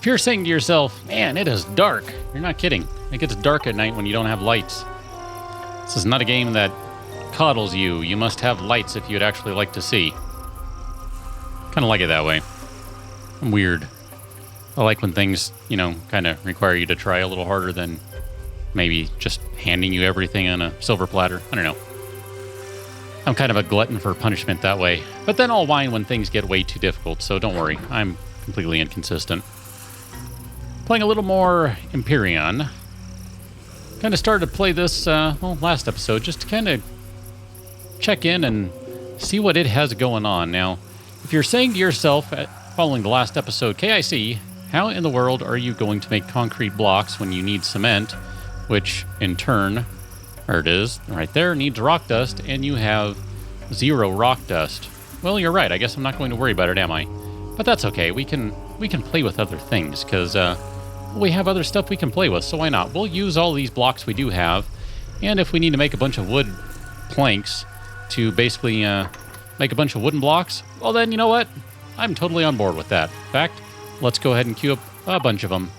If you're saying to yourself, man, it is dark, you're not kidding. It gets dark at night when you don't have lights. This is not a game that coddles you. You must have lights if you'd actually like to see. Kind of like it that way. I'm weird. I like when things, you know, kind of require you to try a little harder than maybe just handing you everything on a silver platter. I don't know. I'm kind of a glutton for punishment that way. But then I'll whine when things get way too difficult, so don't worry. I'm completely inconsistent. Playing a little more Empyrion. Kind of started to play this, last episode, just to kind of check in and see what it has going on. Now, if you're saying to yourself, following the last episode, KIC, how in the world are you going to make concrete blocks when you need cement, which in turn, there it is, right there, needs rock dust, and you have 0 rock dust? Well, you're right. I guess I'm not going to worry about it, am I? But that's okay. We can play with other things, because we have other stuff we can play with, so why not? We'll use all these blocks we do have, and if we need to make a bunch of wood planks to basically make a bunch of wooden blocks, well then, you know what? I'm totally on board with that. In fact, let's go ahead and queue up a bunch of them.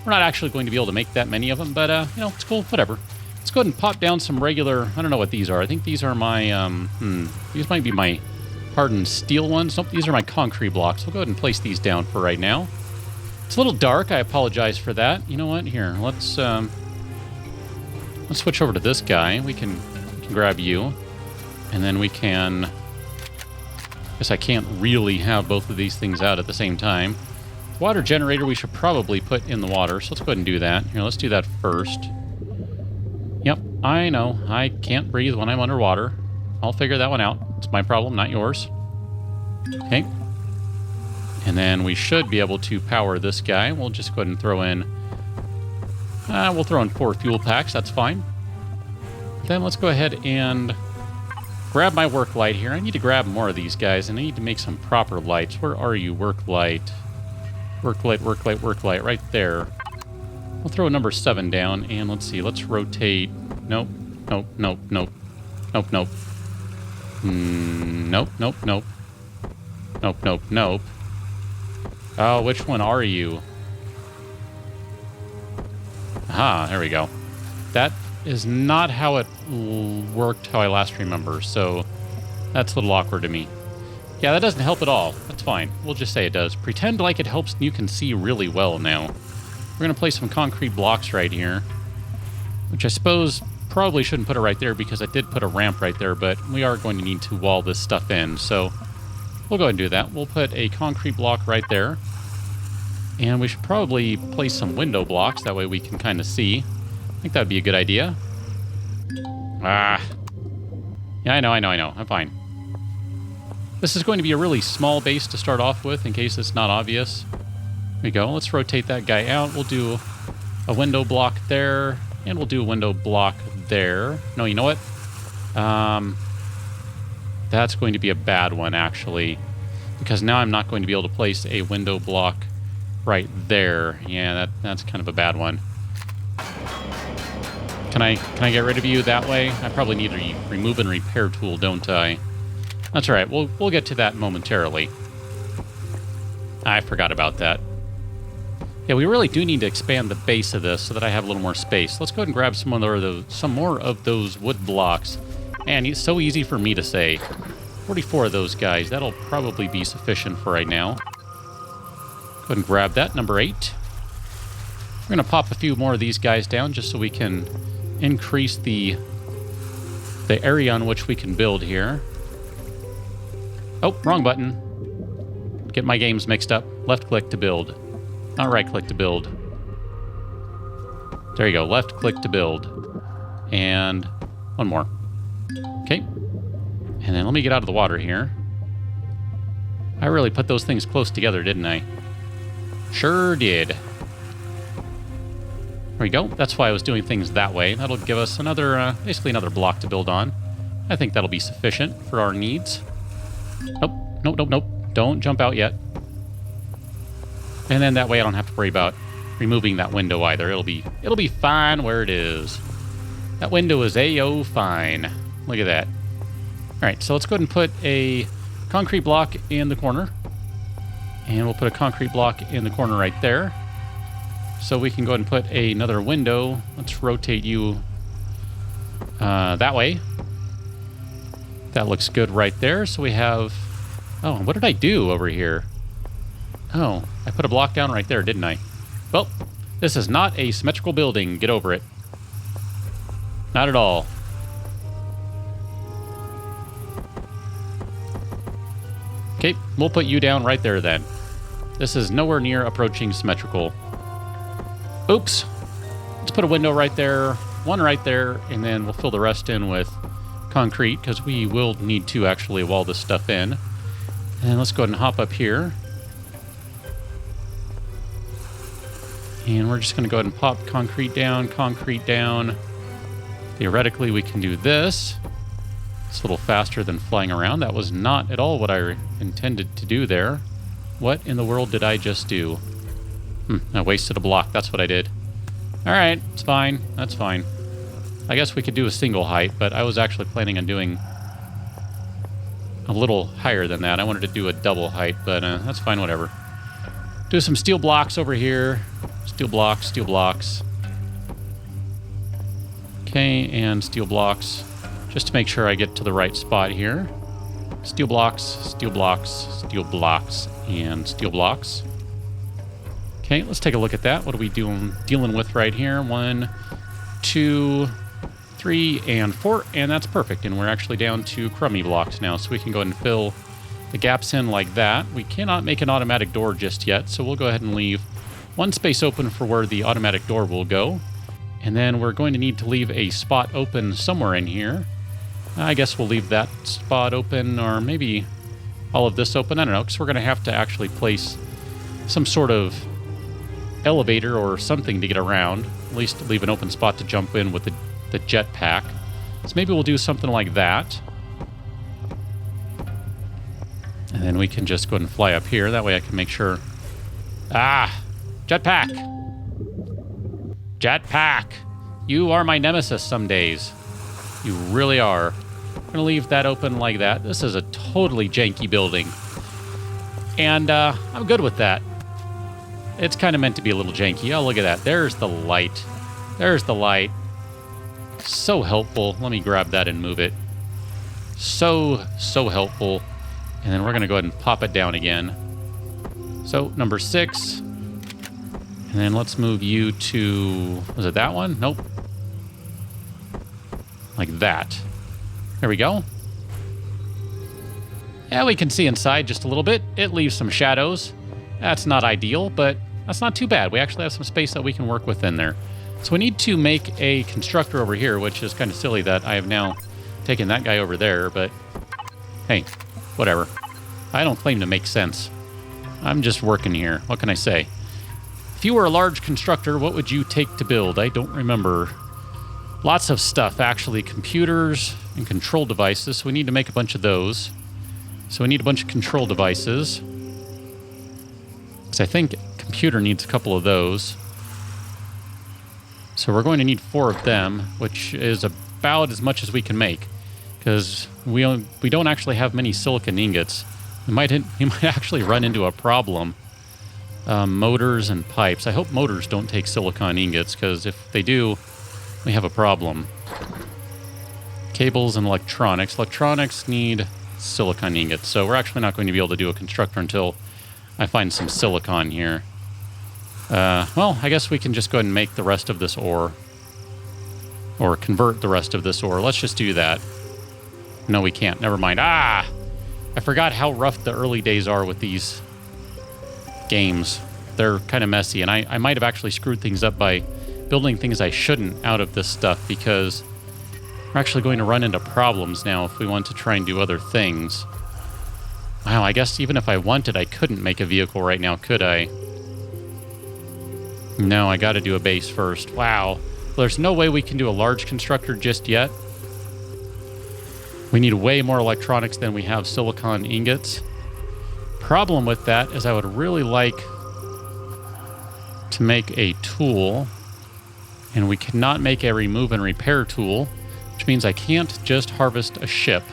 We're not actually going to be able to make that many of them, but, you know, it's cool, whatever. Let's go ahead and pop down some regular, I don't know what these are. I think these are my, these might be my hardened steel ones. Nope, these are my concrete blocks. We'll go ahead and place these down for right now. It's a little dark. I apologize for that. You know what? Here, let's switch over to this guy. We can grab you, and then we can. I guess I can't really have both of these things out at the same time. Water generator we should probably put in the water, so let's go ahead and do that. Here, let's do that first. Yep, I know. I can't breathe when I'm underwater. I'll figure that one out. It's my problem, not yours. Okay. And then we should be able to power this guy. We'll just go ahead and throw in... we'll throw in 4 fuel packs. That's fine. Then let's go ahead and grab my work light here. I need to grab more of these guys, and I need to make some proper lights. Where are you, work light? Work light, work light, work light. Right there. We'll throw a number 7 down, and let's see. Let's rotate... Nope. Nope, nope, nope. Nope, nope. Nope, nope, nope. Nope, nope, nope. Oh, which one are you? Aha, there we go. That is not how it worked, how I last remember, so that's a little awkward to me. Yeah, that doesn't help at all. That's fine. We'll just say it does. Pretend like it helps and you can see really well now. We're going to place some concrete blocks right here, which I suppose probably shouldn't put it right there because I did put a ramp right there, but we are going to need to wall this stuff in, so we'll go ahead and do that. We'll put a concrete block right there. And we should probably place some window blocks. That way we can kind of see. I think that would be a good idea. Ah. Yeah, I know. I'm fine. This is going to be a really small base to start off with, in case it's not obvious. There we go. Let's rotate that guy out. We'll do a window block there. And we'll do a window block there. No, you know what? That's going to be a bad one, actually. Because now I'm not going to be able to place a window block right there. Yeah, that's kind of a bad one. Can I get rid of you that way? I probably need a remove and repair tool, don't I? That's all right. We'll get to that momentarily. I forgot about that. Yeah, we really do need to expand the base of this so that I have a little more space. Let's go ahead and grab some more of those wood blocks. And it's so easy for me to say. 44 of those guys. That'll probably be sufficient for right now. Go ahead and grab that, number 8. We're going to pop a few more of these guys down just so we can increase the area on which we can build here. Oh, wrong button. Get my games mixed up. Left click to build. Not right click to build. There you go. Left click to build. And one more. Okay. And then let me get out of the water here. I really put those things close together, didn't I? Sure did. There we go. That's why I was doing things that way. That'll give us another, basically another block to build on. I think that'll be sufficient for our needs. Nope. Nope, nope, nope. Don't jump out yet. And then that way I don't have to worry about removing that window either. It'll be fine where it is. That window is A-O fine. Look at that. All right, so let's go ahead and put a concrete block in the corner. And we'll put a concrete block in the corner right there. so we can go ahead and put another window. Let's rotate you that way. That looks good right there. So we have... Oh, what did I do over here? Oh, I put a block down right there, didn't I? Well, this is not a symmetrical building. Get over it. Not at all. Okay, we'll put you down right there then. This is nowhere near approaching symmetrical. Oops. Let's put a window right there, one right there, and then we'll fill the rest in with concrete, because we will need to actually wall this stuff in. And let's go ahead and hop up here. And we're just going to go ahead and pop concrete down, concrete down. Theoretically, we can do this. It's a little faster than flying around. That was not at all what I intended to do there. What in the world did I just do? I wasted a block. That's what I did. All right, it's fine. That's fine. I guess we could do a single height, but I was actually planning on doing a little higher than that. I wanted to do a double height, but that's fine, whatever. Do some steel blocks over here. Steel blocks, steel blocks. Okay, and steel blocks. Just to make sure I get to the right spot here. Steel blocks, steel blocks, steel blocks, and steel blocks. Okay, let's take a look at that. What are we dealing with right here? 1, 2, 3, and 4, and that's perfect. And we're actually down to crummy blocks now, so we can go ahead and fill the gaps in like that. We cannot make an automatic door just yet, so we'll go ahead and leave one space open for where the automatic door will go. And then we're going to need to leave a spot open somewhere in here. I guess we'll leave that spot open, or maybe all of this open. I don't know, because we're going to have to actually place some sort of elevator or something to get around. At least leave an open spot to jump in with the jetpack. So maybe we'll do something like that. And then we can just go ahead and fly up here. That way I can make sure... Ah! Jetpack! Jetpack! You are my nemesis some days. You really are. I'm going to leave that open like that. This is a totally janky building. And I'm good with that. It's kind of meant to be a little janky. Oh, look at that. There's the light. There's the light. So helpful. Let me grab that and move it. So helpful. And then we're going to go ahead and pop it down again. So, number 6. And then let's move you to... Was it that one? Nope. Like that. There we go. Yeah, we can see inside just a little bit. It leaves some shadows. That's not ideal, but that's not too bad. We actually have some space that we can work with in there. So we need to make a constructor over here, which is kind of silly that I have now taken that guy over there, but hey, whatever. I don't claim to make sense. I'm just working here. What can I say? If you were a large constructor, what would you take to build? I don't remember. Lots of stuff, actually. Computers and control devices. So we need to make a bunch of those. So we need a bunch of control devices. Because I think computer needs a couple of those. So we're going to need 4 of them, which is about as much as we can make. Because we don't actually have many silicon ingots. We might actually run into a problem. Motors and pipes. I hope motors don't take silicon ingots, because if they do, we have a problem. Cables and electronics. Electronics need silicon ingots, so we're actually not going to be able to do a constructor until I find some silicon here. Well, I guess we can just go ahead and make the rest of this ore. Or convert the rest of this ore. Let's just do that. No, we can't. Never mind. Ah! I forgot how rough the early days are with these games. They're kind of messy, and I might have actually screwed things up by building things I shouldn't out of this stuff, because we're actually going to run into problems now if we want to try and do other things. Wow, I guess even if I wanted, I couldn't make a vehicle right now, could I? No, I got to do a base first. Wow. Well, there's no way we can do a large constructor just yet. We need way more electronics than we have silicon ingots. Problem with that is I would really like to make a tool, and we cannot make a remove and repair tool, which means I can't just harvest a ship.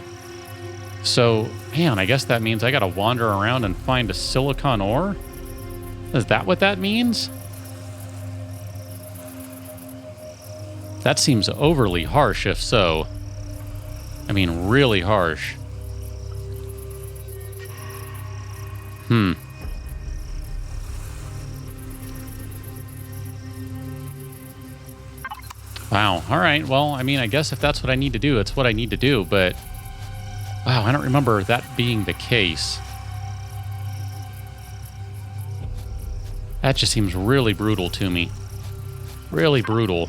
So, man, I guess that means I gotta wander around and find a silicon ore? Is that what that means? That seems overly harsh, if so. I mean, really harsh. Wow. All right. Well, I mean, I guess if that's what I need to do, it's what I need to do. But, wow, I don't remember that being the case. That just seems really brutal to me. Really brutal.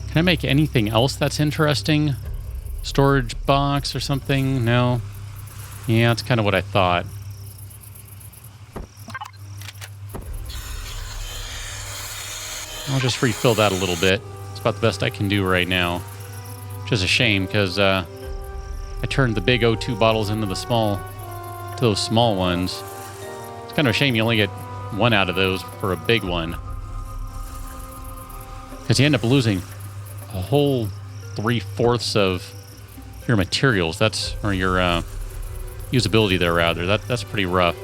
Can I make anything else that's interesting? Storage box or something? No. Yeah, that's kind of what I thought. I'll just refill that a little bit. It's about the best I can do right now. Which is a shame because I turned the big O2 bottles into those small ones. It's kind of a shame you only get one out of those for a big one. Because you end up losing a whole 3/4 of your materials. Or your usability there, rather. That's pretty rough.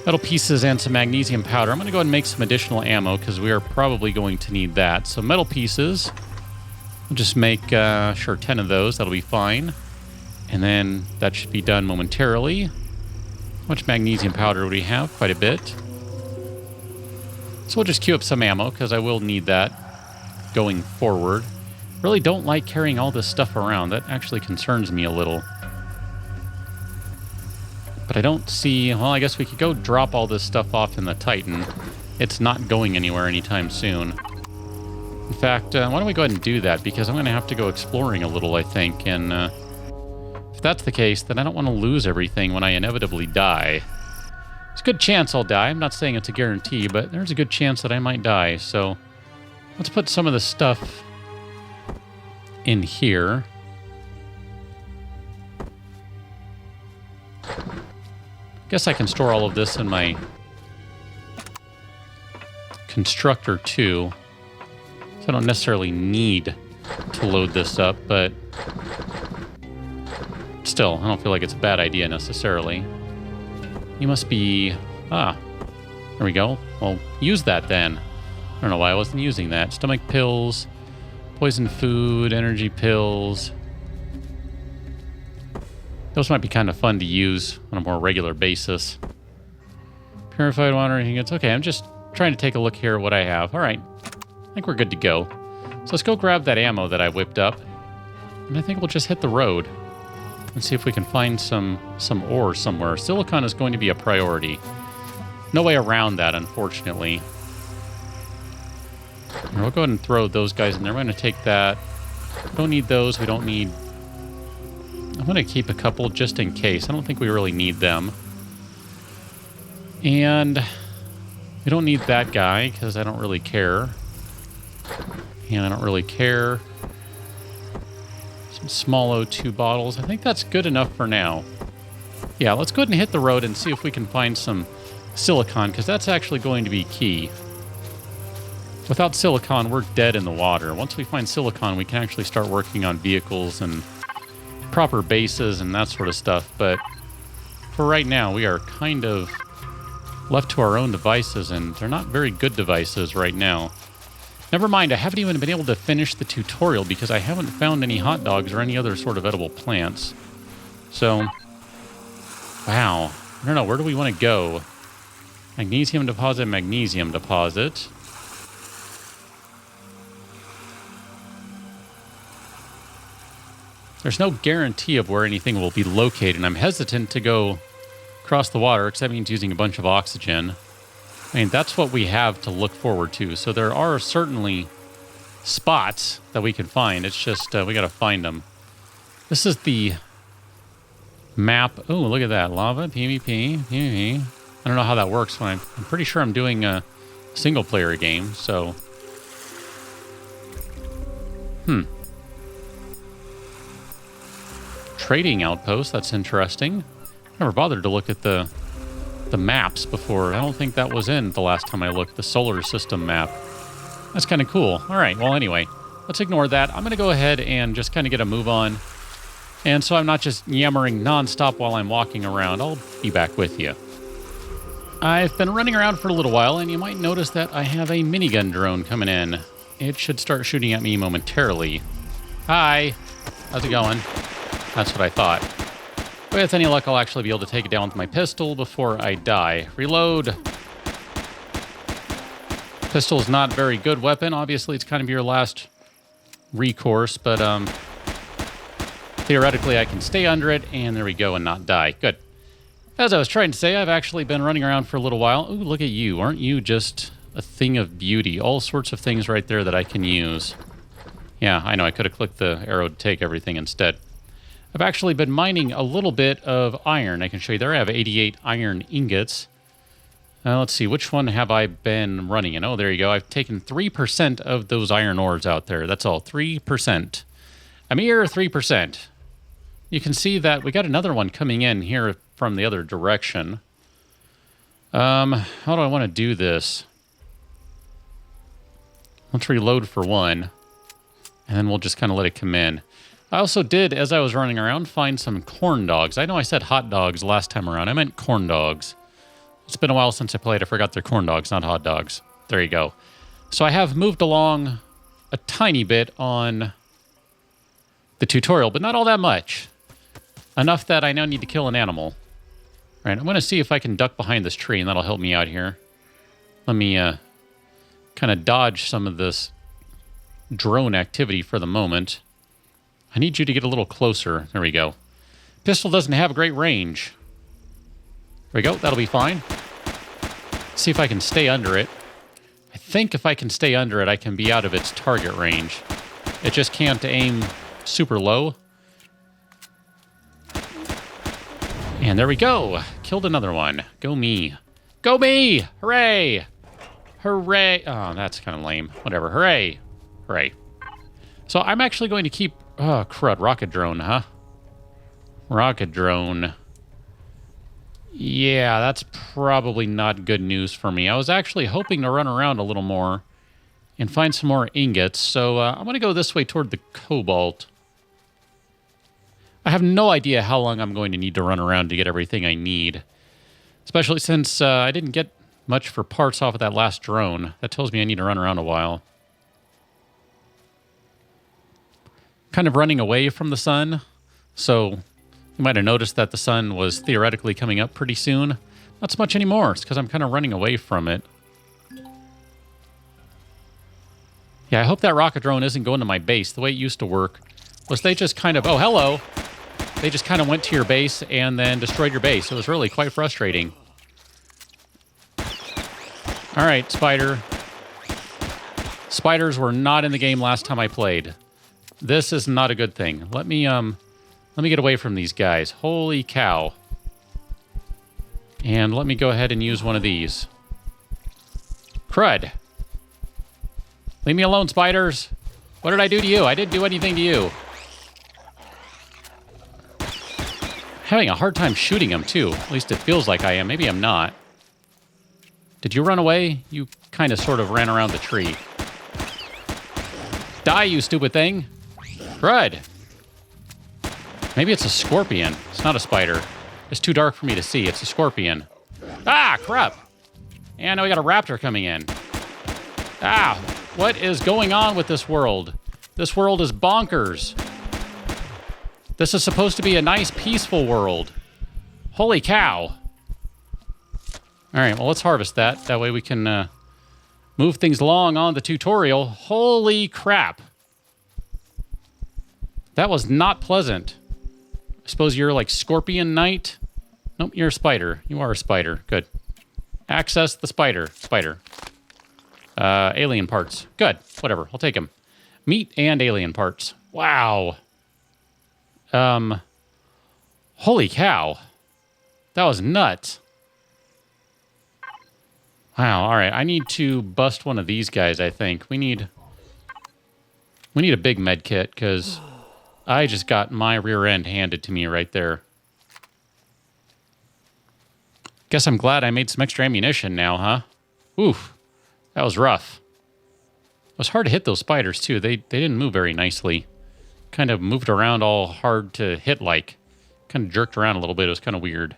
Metal pieces and some magnesium powder. I'm going to go ahead and make some additional ammo because we are probably going to need that. So metal pieces. I'll just make, 10 of those. That'll be fine. And then that should be done momentarily. How much magnesium powder would we have? Quite a bit. So we'll just queue up some ammo because I will need that going forward. Really don't like carrying all this stuff around. That actually concerns me a little. But I don't see... Well, I guess we could go drop all this stuff off in the Titan. It's not going anywhere anytime soon. In fact, why don't we go ahead and do that? Because I'm going to have to go exploring a little, I think. And if that's the case, then I don't want to lose everything when I inevitably die. There's a good chance I'll die. I'm not saying it's a guarantee, but there's a good chance that I might die. So let's put some of the stuff in here. Guess I can store all of this in my constructor too. So I don't necessarily need to load this up, but still, I don't feel like it's a bad idea necessarily. You must be... there we go. Well, use that then. I don't know why I wasn't using that. Stomach pills, poison food, energy pills. Those might be kind of fun to use on a more regular basis. Purified water, it's okay. I'm just trying to take a look here at what I have. All right. I think we're good to go. So let's go grab that ammo that I whipped up. And I think we'll just hit the road and see if we can find some ore somewhere. Silicon is going to be a priority. No way around that, unfortunately. We'll go ahead and throw those guys in there. We're going to take that. Don't need those. We don't need... I'm going to keep a couple just in case. I don't think we really need them. And we don't need that guy because I don't really care. And I don't really care. Some small O2 bottles. I think that's good enough for now. Yeah, let's go ahead and hit the road and see if we can find some silicon because that's actually going to be key. Without silicon, we're dead in the water. Once we find silicon, we can actually start working on vehicles and proper bases and that sort of stuff, but for right now we are kind of left to our own devices, and they're not very good devices right now. Never mind, I haven't even been able to finish the tutorial because I haven't found any hot dogs or any other sort of edible plants. So, wow. I don't know, where do we want to go? Magnesium deposit, magnesium deposit. There's no guarantee of where anything will be located, and I'm hesitant to go across the water, because that means using a bunch of oxygen. I mean, that's what we have to look forward to. So there are certainly spots that we can find. It's just, we got to find them. This is the map. Oh, look at that. Lava, PvP, PvP. I don't know how that works when I'm pretty sure I'm doing a single-player game, so... Trading outpost, that's interesting. Never bothered to look at the maps before. I don't think that was in the last time I looked, the solar system map. That's kind of cool. All right, well, anyway, let's ignore that. I'm going to go ahead and just kind of get a move on. And so I'm not just yammering nonstop while I'm walking around. I'll be back with you. I've been running around for a little while, and you might notice that I have a minigun drone coming in. it should start shooting at me momentarily. Hi. How's it going? That's what I thought. With any luck, I'll actually be able to take it down with my pistol before I die. Reload. Pistol's not a very good weapon. Obviously, it's kind of your last recourse, but theoretically, I can stay under it, and there we go, and not die. Good. As I was trying to say, I've actually been running around for a little while. Ooh, look at you. Aren't you just a thing of beauty? All sorts of things right there that I can use. Yeah, I know. I could have clicked the arrow to take everything instead. I've actually been mining a little bit of iron. I can show you there. I have 88 iron ingots. Let's see. Which one have I been running in? Oh, there you go. I've taken 3% of those iron ores out there. That's all. 3%. A mere 3%. You can see that we got another one coming in here from the other direction. How do I want to do this? Let's reload for one, and then we'll just kind of let it come in. I also did, as I was running around, find some corn dogs. I know I said hot dogs last time around. I meant corn dogs. It's been a while since I played. I forgot they're corn dogs, not hot dogs. There you go. So I have moved along a tiny bit on the tutorial, but not all that much. Enough that I now need to kill an animal. All right, I'm going to see if I can duck behind this tree, and that'll help me out here. Let me kind of dodge some of this drone activity for the moment. I need you to get a little closer. There we go. Pistol doesn't have great range. There we go. That'll be fine. See if I can stay under it. I think if I can stay under it, I can be out of its target range. It just can't aim super low. And there we go. Killed another one. Go me. Go me! Hooray! Hooray! Oh, that's kind of lame. Whatever. Hooray! Hooray. So I'm actually going to keep... Oh, crud. Rocket drone, huh? Rocket drone. Yeah, that's probably not good news for me. I was actually hoping to run around a little more and find some more ingots. So I'm going to go this way toward the cobalt. I have no idea how long I'm going to need to run around to get everything I need. Especially since I didn't get much for parts off of that last drone. That tells me I need to run around a while. Kind of running away from the sun. So you might have noticed that the sun was theoretically coming up pretty soon. Not so much anymore. It's because I'm kind of running away from it. Yeah, I hope that rocket drone isn't going to my base. The way it used to work was they just kind of... Oh, hello! They just kind of went to your base and then destroyed your base. It was really quite frustrating. All right, spider. Spiders were not in the game last time I played. This is not a good thing. Let me get away from these guys. Holy cow. And let me go ahead and use one of these. Crud. Leave me alone, spiders. What did I do to you? I didn't do anything to you. Having a hard time shooting them, too. At least it feels like I am. Maybe I'm not. Did you run away? You kind of sort of ran around the tree. Die, you stupid thing. Crud. Maybe it's a scorpion. It's not a spider. It's too dark for me to see. It's a scorpion. Ah, crap. And now we got a raptor coming in. Ah, what is going on with this world? This world is bonkers. This is supposed to be a nice, peaceful world. Holy cow. All right, well, let's harvest that. That way we can move things along on the tutorial. Holy crap. That was not pleasant. I suppose you're like Scorpion Knight? Nope, you're a spider. You are a spider. Good. Access the spider. Spider. Alien parts. Good. Whatever. I'll take them. Meat and alien parts. Wow. Holy cow. That was nuts. Wow. All right. I need to bust one of these guys, I think. We need a big med kit, because I just got my rear end handed to me right there. Guess I'm glad I made some extra ammunition now, huh? Oof. That was rough. It was hard to hit those spiders, too. They didn't move very nicely. Kind of moved around all hard to hit, like. Kind of jerked around a little bit. It was kind of weird.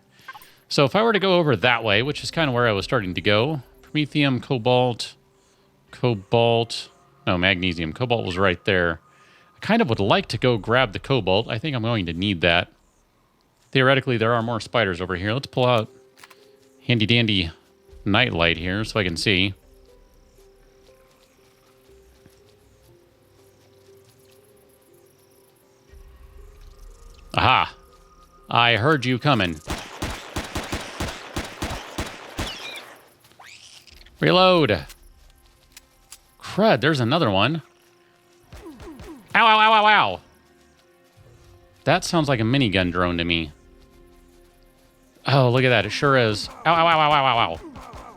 So if I were to go over that way, which is kind of where I was starting to go, Promethium, Cobalt, No, magnesium. Cobalt was right there. I kind of would like to go grab the cobalt. I think I'm going to need that. Theoretically, there are more spiders over here. Let's pull out handy-dandy nightlight here so I can see. Aha! I heard you coming. Reload! Crud, there's another one. Ow, ow, ow, ow, ow! That sounds like a minigun drone to me. Oh, look at that. It sure is. Ow, ow, ow, ow, ow, ow, ow.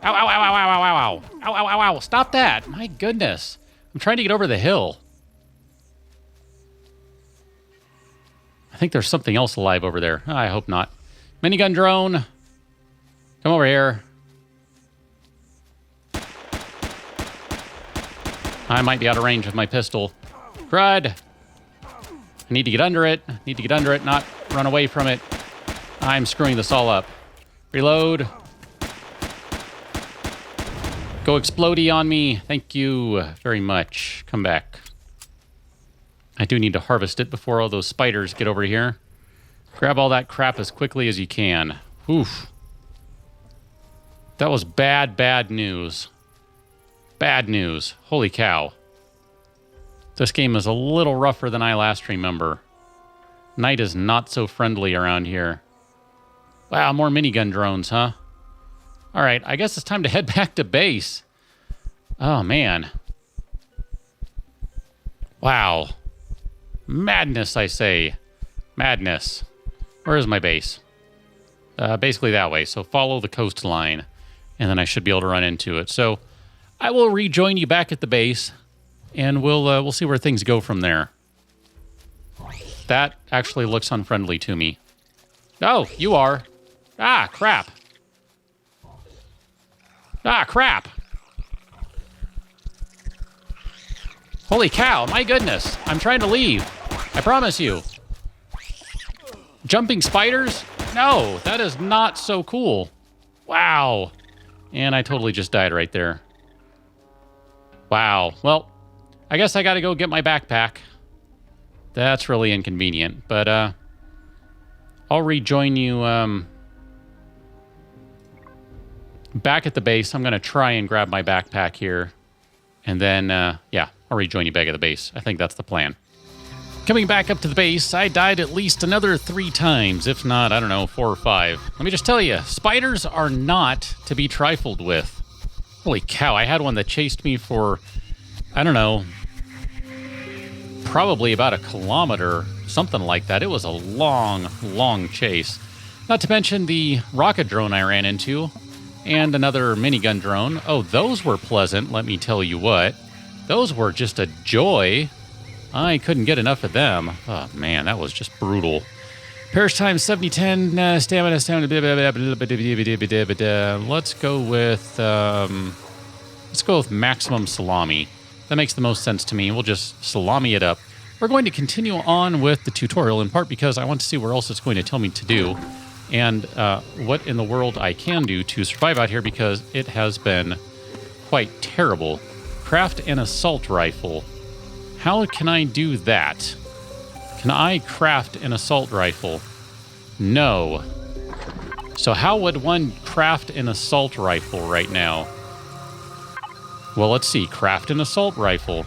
Ow, ow, ow, ow, ow, ow, ow. Ow, ow, ow, ow. Stop that. My goodness. I'm trying to get over the hill. I think there's something else alive over there. I hope not. Minigun drone. Come over here. I might be out of range of my pistol. Crud. I need to get under it. Need to get under it, not run away from it. I'm screwing this all up. Reload. Go explodey on me. Thank you very much. Come back. I do need to harvest it before all those spiders get over here. Grab all that crap as quickly as you can. Oof. That was bad, bad news. Bad news. Holy cow. This game is a little rougher than I last remember. Night is not so friendly around here. Wow, more minigun drones, huh? All right, I guess it's time to head back to base. Oh, man. Wow. Madness, I say. Madness. Where is my base? Basically that way. So follow the coastline, and then I should be able to run into it. So I will rejoin you back at the base, and we'll see where things go from there. That actually looks unfriendly to me. Oh, you are. Ah, crap. Ah, crap. Holy cow, my goodness. I'm trying to leave. I promise you. Jumping spiders? No, that is not so cool. Wow. And I totally just died right there. Wow. Well, I guess I got to go get my backpack. That's really inconvenient, but I'll rejoin you back at the base. I'm going to try and grab my backpack here, and then, yeah, I'll rejoin you back at the base. I think that's the plan. Coming back up to the base, I died at least another 3 times, if not, I don't know, 4 or 5. Let me just tell you, spiders are not to be trifled with. Holy cow, I had one that chased me for, I don't know, probably about 1 kilometer, something like that. It was a long, long chase. Not to mention the rocket drone I ran into, and another minigun drone. Oh, those were pleasant, let me tell you what. Those were just a joy. I couldn't get enough of them. Oh, man, that was just brutal. Perish time 70-10, stamina. Let's go with maximum salami. That makes the most sense to me. We'll just salami it up. We're going to continue on with the tutorial, in part because I want to see where else it's going to tell me to do, and what in the world I can do to survive out here, because it has been quite terrible. Craft an assault rifle. How can I do that? Can I craft an assault rifle? No. So how would one craft an assault rifle right now? Well, let's see. Craft an assault rifle.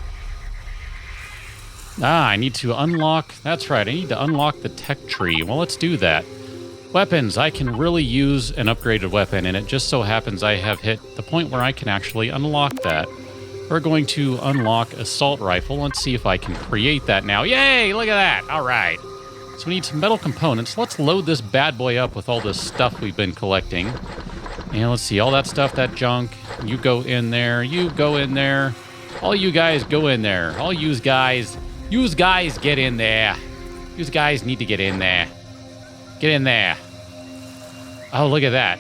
Ah, I need to unlock... That's right. I need to unlock the tech tree. Well, let's do that. Weapons. I can really use an upgraded weapon, and it just so happens I have hit the point where I can actually unlock that. We're going to unlock assault rifle. Let's see if I can create that now. Yay! Look at that. All right. So we need some metal components. Let's load this bad boy up with all this stuff we've been collecting. And let's see. All that stuff, that junk. You go in there. You go in there. All you guys go in there. All you guys. You guys get in there. You guys need to get in there. Get in there. Oh, look at that.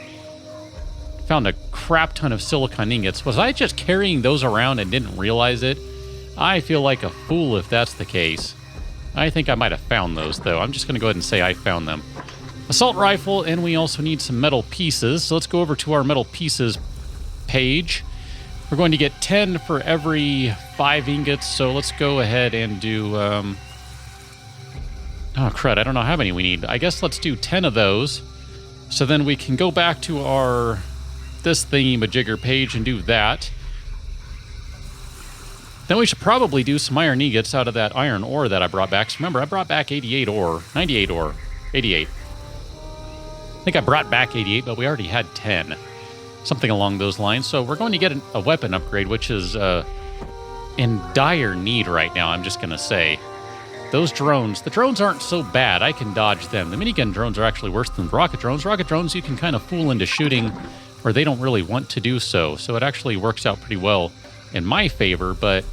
Found a crap ton of silicon ingots. Was I just carrying those around and didn't realize it? I feel like a fool if that's the case. I think I might have found those, though. I'm just going to go ahead and say I found them. Assault rifle, and we also need some metal pieces. So let's go over to our metal pieces page. We're going to get 10 for every 5 ingots, so let's go ahead and do... oh, crud, I don't know how many we need. I guess let's do 10 of those. So then we can go back to our... this thingy-majigger page and do that. Then we should probably do some iron ingots out of that iron ore that I brought back. So remember, I brought back 88 ore. 98 ore. 88. I think I brought back 88, but we already had 10. Something along those lines. So we're going to get a weapon upgrade, which is in dire need right now, I'm just going to say. Those drones, the drones aren't so bad. I can dodge them. The minigun drones are actually worse than the rocket drones. Rocket drones, you can kind of fool into shooting where they don't really want to do so. So it actually works out pretty well in my favor, but...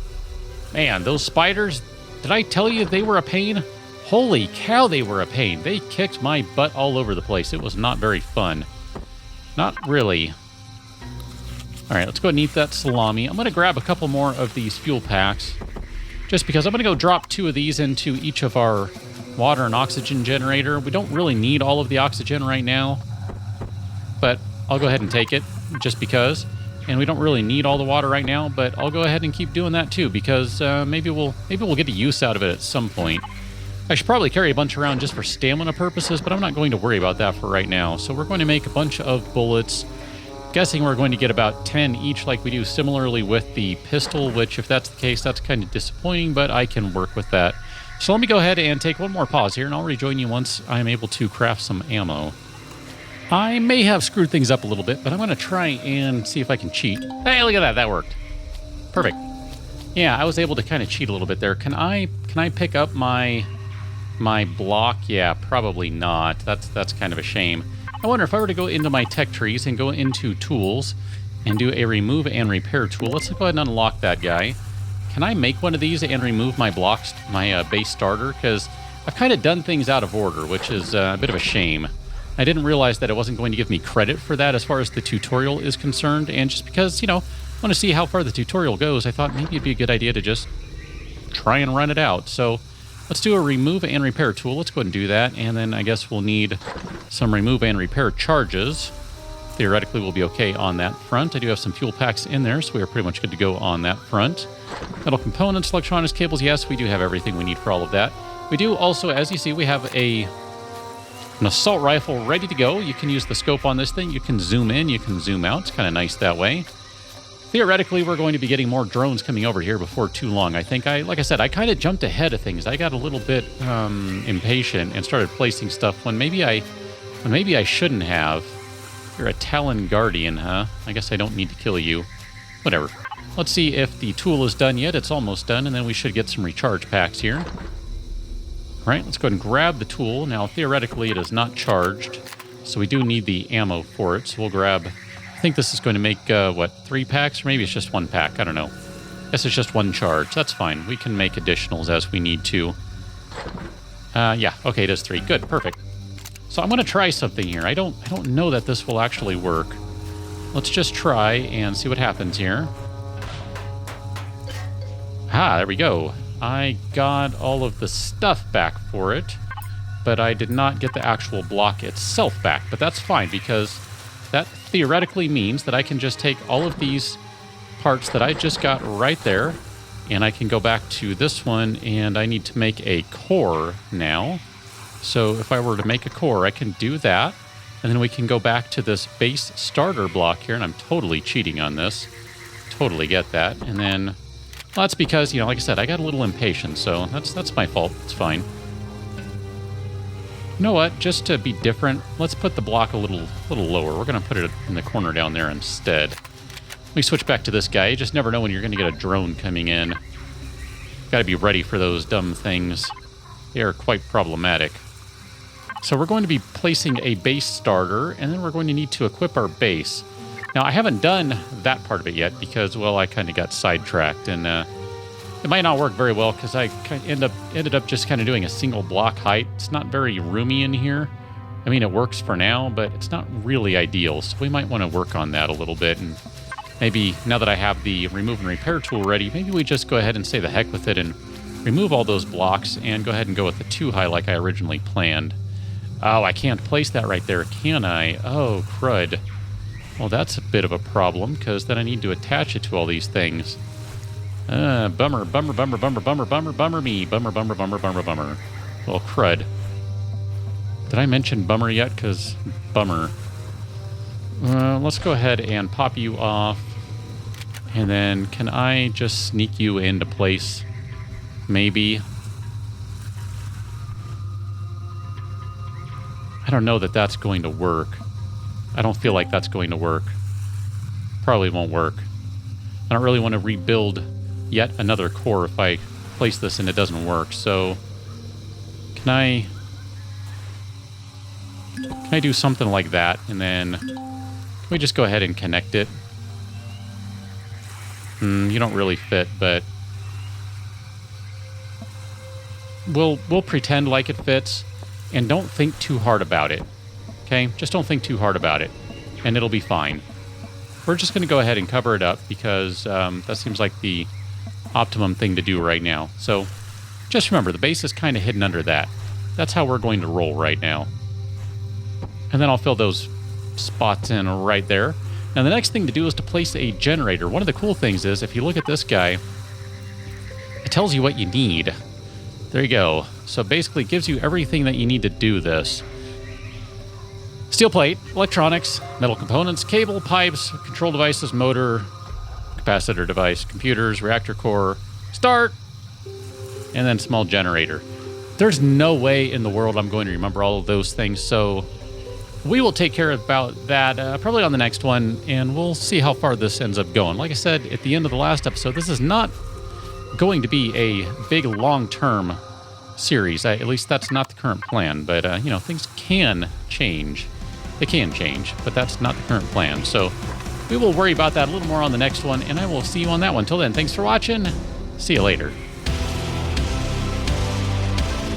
man, those spiders, did I tell you they were a pain? Holy cow, they were a pain. They kicked my butt all over the place. It was not very fun. Not really. All right, let's go ahead and eat that salami. I'm going to grab a couple more of these fuel packs, just because I'm going to go drop 2 of these into each of our water and oxygen generator. We don't really need all of the oxygen right now, but I'll go ahead and take it, just because. And we don't really need all the water right now, but I'll go ahead and keep doing that too, because maybe we'll get a use out of it at some point. I should probably carry a bunch around just for stamina purposes, but I'm not going to worry about that for right now. So we're going to make a bunch of bullets. Guessing we're going to get about 10 each like we do similarly with the pistol, which if that's the case, that's kind of disappointing, but I can work with that. So let me go ahead and take one more pause here, and I'll rejoin you once I'm able to craft some ammo. I may have screwed things up a little bit, but I'm going to try and see if I can cheat. Hey, look at that. That worked. Perfect. Yeah, I was able to kind of cheat a little bit there. Can I pick up my block? Yeah, probably not. That's kind of a shame. I wonder if I were to go into my tech trees and go into tools and do a remove and repair tool. Let's go ahead and unlock that guy. Can I make one of these and remove my blocks, my base starter? Because I've kind of done things out of order, which is a bit of a shame. I didn't realize that it wasn't going to give me credit for that as far as the tutorial is concerned, and just because, you know, I want to see how far the tutorial goes, I thought maybe it'd be a good idea to just try and run it out. So let's do a remove and repair tool. Let's go ahead and do that, and then I guess we'll need some remove and repair charges. Theoretically, we'll be okay on that front. I do have some fuel packs in there, so we are pretty much good to go on that front. Metal components, electronics, cables, yes, we do have everything we need for all of that. We do also, as you see, we have an assault rifle ready to go. You can use the scope on this thing. You can zoom in, you can zoom out. It's kind of nice that way. Theoretically, we're going to be getting more drones coming over here before too long. I think like I said, I kind of jumped ahead of things. I got a little bit impatient and started placing stuff when maybe I shouldn't have. You're a Talon Guardian, huh? I guess I don't need to kill you. Whatever. Let's see if the tool is done yet. It's almost done, and then we should get some recharge packs here. All right, let's go ahead and grab the tool. Now, theoretically, it is not charged, so we do need the ammo for it. So we'll grab, I think this is going to make, 3 packs? Or maybe it's just 1 pack. I don't know. I guess it's just 1 charge. That's fine. We can make additionals as we need to. Yeah, okay, it is 3. Good, perfect. So I'm going to try something here. I don't know that this will actually work. Let's just try and see what happens here. Ah, there we go. I got all of the stuff back for it, but I did not get the actual block itself back. But that's fine, because that theoretically means that I can just take all of these parts that I just got right there, and I can go back to this one, and I need to make a core now. So if I were to make a core, I can do that, and then we can go back to this base starter block here, and I'm totally cheating on this. Totally get that. And then, well, that's because, you know, like I said, I got a little impatient, so that's my fault. It's fine. You know what? Just to be different, let's put the block a little lower. We're going to put it in the corner down there instead. Let me switch back to this guy. You just never know when you're going to get a drone coming in. Got to be ready for those dumb things. They are quite problematic. So we're going to be placing a base starter, and then we're going to need to equip our base. Now, I haven't done that part of it yet because, well, I kind of got sidetracked, and it might not work very well because I ended up just kind of doing a single block height. It's not very roomy in here. I mean, it works for now, but it's not really ideal, so we might want to work on that a little bit. And maybe now that I have the remove and repair tool ready, maybe we just go ahead and say the heck with it and remove all those blocks and go ahead and go with the 2 high like I originally planned. Oh, I can't place that right there, can I? Oh, crud. Well, that's a bit of a problem, because then I need to attach it to all these things. Bummer, bummer, bummer, bummer, bummer, bummer, bummer me. Bummer, bummer, bummer, bummer, bummer. Well, crud. Did I mention bummer yet? Because bummer. Let's go ahead and pop you off. And then can I just sneak you into place? Maybe. I don't know that that's going to work. I don't feel like that's going to work. Probably won't work. I don't really want to rebuild yet another core if I place this and it doesn't work. So can I do something like that, and then can we just go ahead and connect it? You don't really fit, but we'll pretend like it fits, and don't think too hard about it. Okay? Just don't think too hard about it, and it'll be fine. We're just going to go ahead and cover it up because that seems like the optimum thing to do right now. So just remember, the base is kind of hidden under that. That's how we're going to roll right now. And then I'll fill those spots in right there. Now the next thing to do is to place a generator. One of the cool things is, if you look at this guy, it tells you what you need. There you go. So basically it gives you everything that you need to do this. Steel plate, electronics, metal components, cable, pipes, control devices, motor, capacitor device, computers, reactor core, start, and then small generator. There's no way in the world I'm going to remember all of those things, so we will take care about that probably on the next one, and we'll see how far this ends up going. Like I said at the end of the last episode, this is not going to be a big long-term series. At least that's not the current plan, but you know, things can change. They can change, but that's not the current plan. So we will worry about that a little more on the next one, and I will see you on that one. Till then, thanks for watching. See you later.